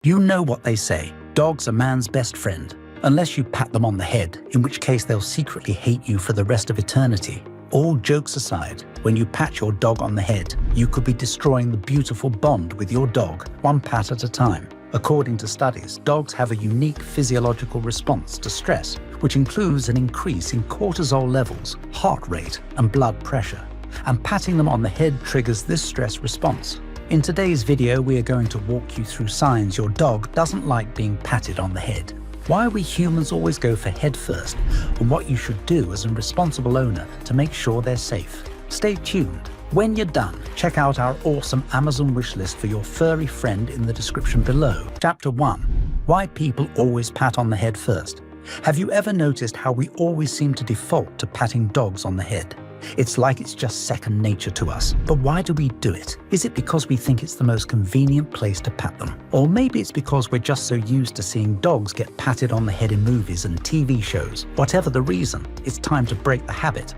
You know what they say, dogs are man's best friend. Unless you pat them on the head, in which case they'll secretly hate you for the rest of eternity. All jokes aside, when you pat your dog on the head, you could be destroying the beautiful bond with your dog, one pat at a time. According to studies, dogs have a unique physiological response to stress, which includes an increase in cortisol levels, heart rate, and blood pressure. And patting them on the head triggers this stress response. In today's video, we are going to walk you through signs your dog doesn't like being patted on the head, why we humans always go for head first, and what you should do as a responsible owner to make sure they're safe. Stay tuned. When you're done, check out our awesome Amazon wishlist for your furry friend in the description below. Chapter 1. Why people always pat on the head first. Have you ever noticed how we always seem to default to patting dogs on the head? It's like it's just second nature to us. But why do we do it? Is it because we think it's the most convenient place to pat them? Or maybe it's because we're just so used to seeing dogs get patted on the head in movies and TV shows. Whatever the reason, it's time to break the habit.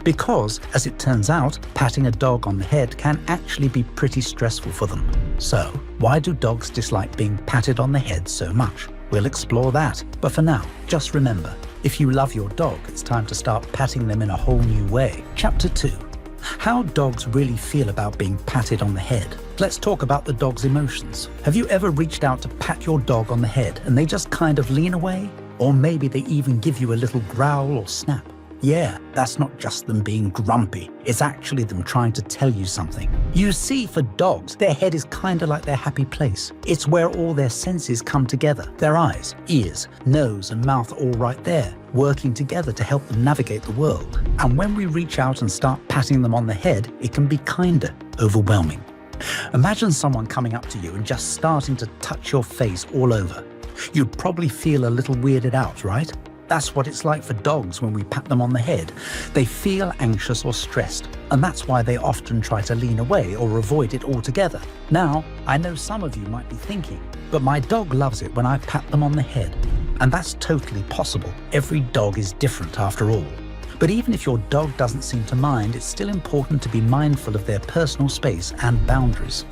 Because, as it turns out, patting a dog on the head can actually be pretty stressful for them. So, why do dogs dislike being patted on the head so much? We'll explore that. But for now, just remember, if you love your dog, it's time to start patting them in a whole new way. Chapter 2. How dogs really feel about being patted on the head. Let's talk about the dog's emotions. Have you ever reached out to pat your dog on the head and they just kind of lean away? Or maybe they even give you a little growl or snap? Yeah, that's not just them being grumpy. It's actually them trying to tell you something. You see, for dogs, their head is kind of like their happy place. It's where all their senses come together. Their eyes, ears, nose, and mouth all right there, working together to help them navigate the world. And when we reach out and start patting them on the head, it can be kinda overwhelming. Imagine someone coming up to you and just starting to touch your face all over. You'd probably feel a little weirded out, right? That's what it's like for dogs when we pat them on the head. They feel anxious or stressed, and that's why they often try to lean away or avoid it altogether. Now, I know some of you might be thinking, but my dog loves it when I pat them on the head. And that's totally possible. Every dog is different after all. But even if your dog doesn't seem to mind, it's still important to be mindful of their personal space and boundaries.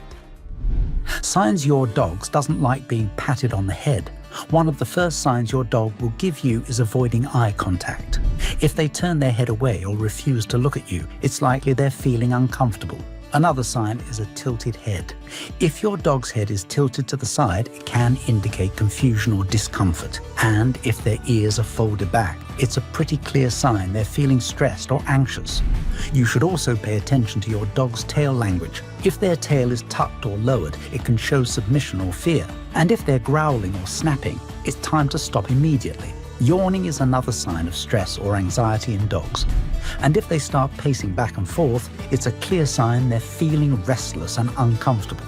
Signs your dog doesn't like being patted on the head. One of the first signs your dog will give you is avoiding eye contact. If they turn their head away or refuse to look at you, it's likely they're feeling uncomfortable. Another sign is a tilted head. If your dog's head is tilted to the side, it can indicate confusion or discomfort. And if their ears are folded back, it's a pretty clear sign they're feeling stressed or anxious. You should also pay attention to your dog's tail language. If their tail is tucked or lowered, it can show submission or fear. And if they're growling or snapping, it's time to stop immediately. Yawning is another sign of stress or anxiety in dogs. And if they start pacing back and forth, it's a clear sign they're feeling restless and uncomfortable.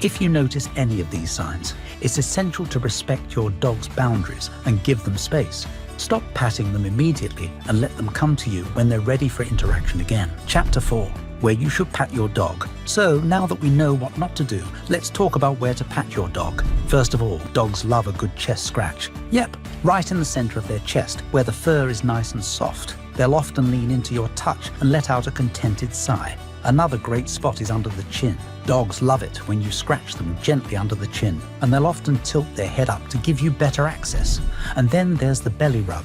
If you notice any of these signs, it's essential to respect your dog's boundaries and give them space. Stop patting them immediately and let them come to you when they're ready for interaction again. Chapter 4. Where you should pat your dog. So now that we know what not to do, let's talk about where to pat your dog. First of all, dogs love a good chest scratch. Yep, right in the center of their chest, where the fur is nice and soft. They'll often lean into your touch and let out a contented sigh. Another great spot is under the chin. Dogs love it when you scratch them gently under the chin, and they'll often tilt their head up to give you better access. And then there's the belly rub.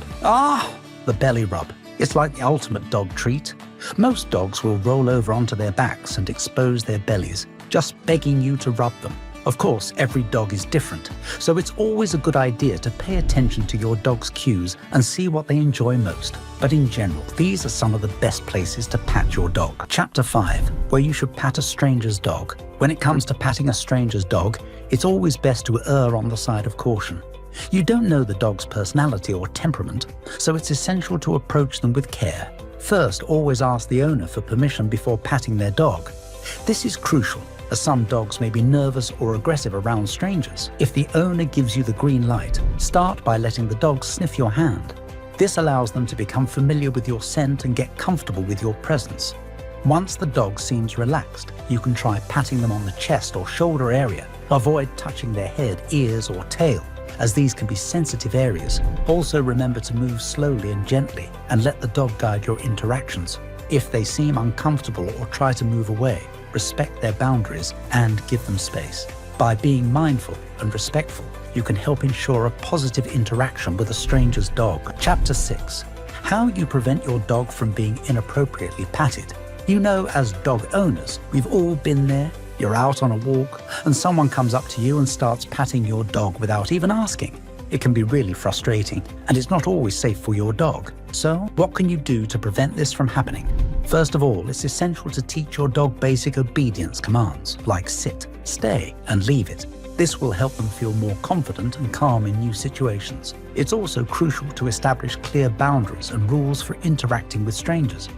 The belly rub. It's like the ultimate dog treat. Most dogs will roll over onto their backs and expose their bellies, just begging you to rub them. Of course, every dog is different, so it's always a good idea to pay attention to your dog's cues and see what they enjoy most. But in general, these are some of the best places to pat your dog. Chapter 5. Where you should pat a stranger's dog. When it comes to patting a stranger's dog, it's always best to err on the side of caution. You don't know the dog's personality or temperament, so it's essential to approach them with care. First, always ask the owner for permission before patting their dog. This is crucial, as some dogs may be nervous or aggressive around strangers. If the owner gives you the green light, start by letting the dog sniff your hand. This allows them to become familiar with your scent and get comfortable with your presence. Once the dog seems relaxed, you can try patting them on the chest or shoulder area. Avoid touching their head, ears, or tail, as these can be sensitive areas. Also remember to move slowly and gently and let the dog guide your interactions. If they seem uncomfortable or try to move away, respect their boundaries and give them space. By being mindful and respectful, you can help ensure a positive interaction with a stranger's dog. Chapter 6. How you prevent your dog from being inappropriately patted. You know, as dog owners, we've all been there. You're out on a walk, and someone comes up to you and starts patting your dog without even asking. It can be really frustrating, and it's not always safe for your dog. So, what can you do to prevent this from happening? First of all, it's essential to teach your dog basic obedience commands, like sit, stay, and leave it. This will help them feel more confident and calm in new situations. It's also crucial to establish clear boundaries and rules for interacting with strangers.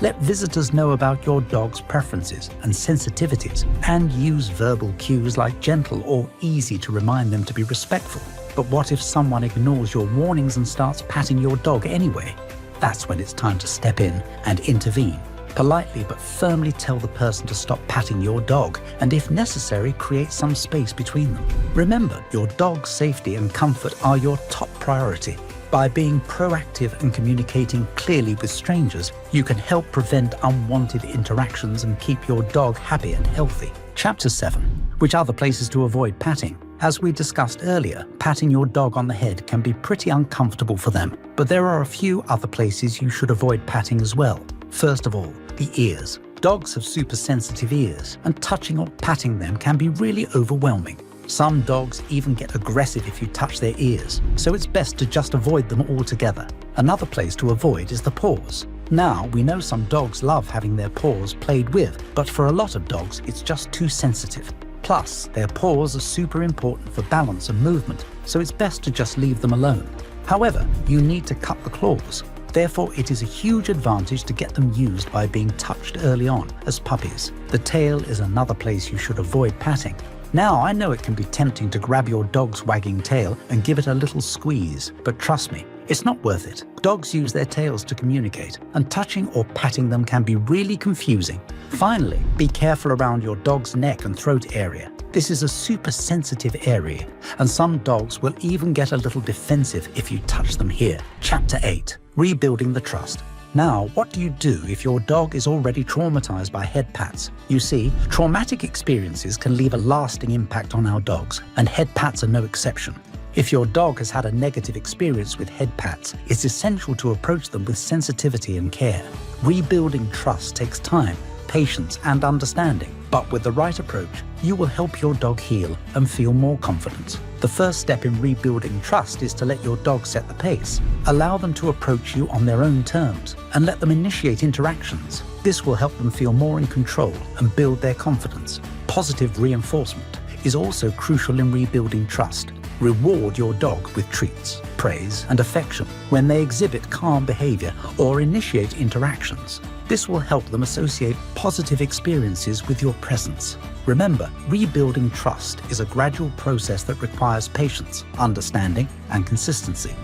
Let visitors know about your dog's preferences and sensitivities, and use verbal cues like gentle or easy to remind them to be respectful. But what if someone ignores your warnings and starts patting your dog anyway? That's when it's time to step in and intervene. Politely but firmly tell the person to stop patting your dog, and if necessary, create some space between them. Remember, your dog's safety and comfort are your top priority. By being proactive and communicating clearly with strangers, you can help prevent unwanted interactions and keep your dog happy and healthy. Chapter 7. Which other places to avoid patting? As we discussed earlier, patting your dog on the head can be pretty uncomfortable for them, but there are a few other places you should avoid patting as well. First of all, the ears. Dogs have super sensitive ears, and touching or patting them can be really overwhelming. Some dogs even get aggressive if you touch their ears, so it's best to just avoid them altogether. Another place to avoid is the paws. Now, we know some dogs love having their paws played with, but for a lot of dogs, it's just too sensitive. Plus, their paws are super important for balance and movement, so it's best to just leave them alone. However, you need to cut the claws. Therefore, it is a huge advantage to get them used by being touched early on, as puppies. The tail is another place you should avoid patting. Now, I know it can be tempting to grab your dog's wagging tail and give it a little squeeze, but trust me, it's not worth it. Dogs use their tails to communicate, and touching or patting them can be really confusing. Finally, be careful around your dog's neck and throat area. This is a super sensitive area, and some dogs will even get a little defensive if you touch them here. Chapter 8. Rebuilding the trust. Now, what do you do if your dog is already traumatized by head pats? You see, traumatic experiences can leave a lasting impact on our dogs, and head pats are no exception. If your dog has had a negative experience with head pats, it's essential to approach them with sensitivity and care. Rebuilding trust takes time, patience, and understanding, but with the right approach, you will help your dog heal and feel more confident. The first step in rebuilding trust is to let your dog set the pace. Allow them to approach you on their own terms, and let them initiate interactions. This will help them feel more in control and build their confidence. Positive reinforcement is also crucial in rebuilding trust. Reward your dog with treats, praise, and affection when they exhibit calm behavior or initiate interactions. This will help them associate positive experiences with your presence. Remember, rebuilding trust is a gradual process that requires patience, understanding, and consistency.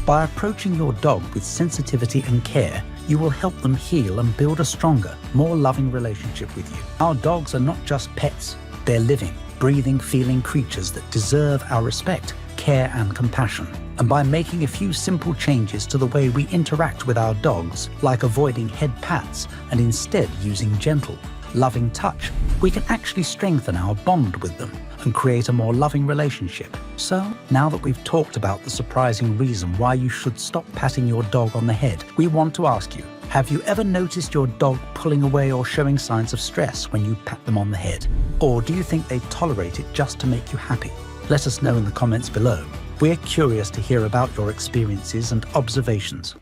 By approaching your dog with sensitivity and care, you will help them heal and build a stronger, more loving relationship with you. Our dogs are not just pets, they're living, breathing, feeling creatures that deserve our respect, care, and compassion. And by making a few simple changes to the way we interact with our dogs, like avoiding head pats and instead using gentle, loving touch, we can actually strengthen our bond with them and create a more loving relationship. So, now that we've talked about the surprising reason why you should stop patting your dog on the head, we want to ask you, have you ever noticed your dog pulling away or showing signs of stress when you pat them on the head? Or do you think they tolerate it just to make you happy? Let us know in the comments below. We're curious to hear about your experiences and observations.